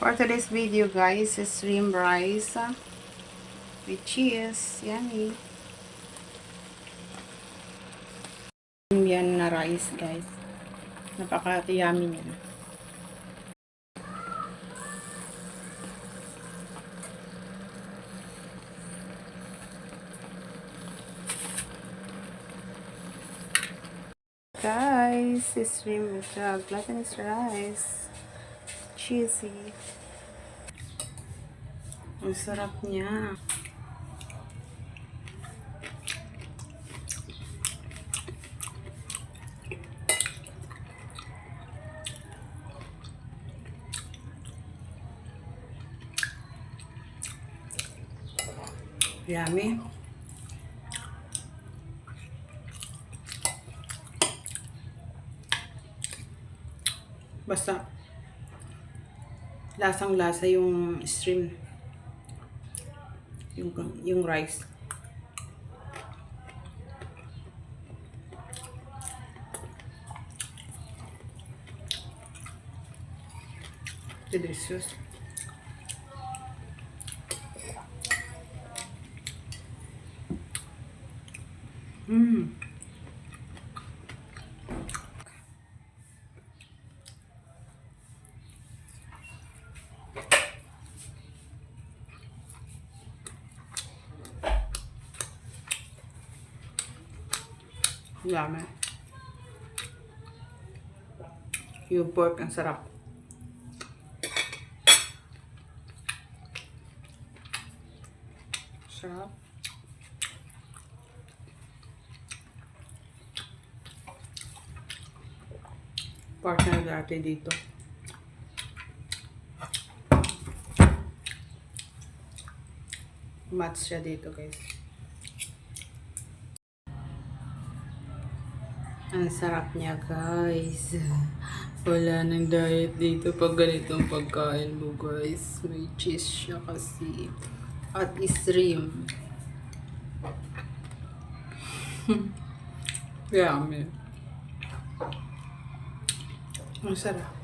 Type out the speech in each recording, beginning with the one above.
For today's video guys is shrimp rice with cheese. Yummy. Yan na rice guys. Napaka-yummy niya. Guys, this shrimp with glutinous rice. Cheesy. Ang sarap niya. Yummy. Basta lasang-lasa yung shrimp. Yung rice. Delicious. Yummy. Yung pork ang sarap. Sarap. Partner dati dito. Match siya dito guys. Ang sarap niya guys. Wala nang diet dito pag ganitong pagkain mo guys. May cheese siya kasi. At shrimp. Yummy. Ang sarap.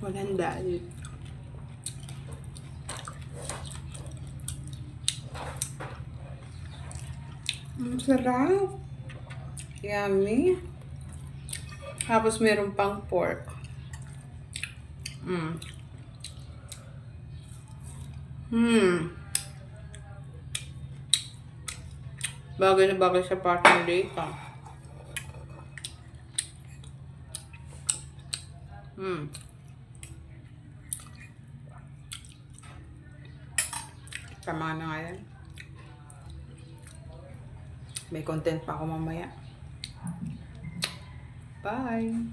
Walang diet. Ang sarap. Yummy. Tapos meron pang pork. Bagay na bagay sa partner dito. Tama na nga yan. May content pa ako mamaya. Bye!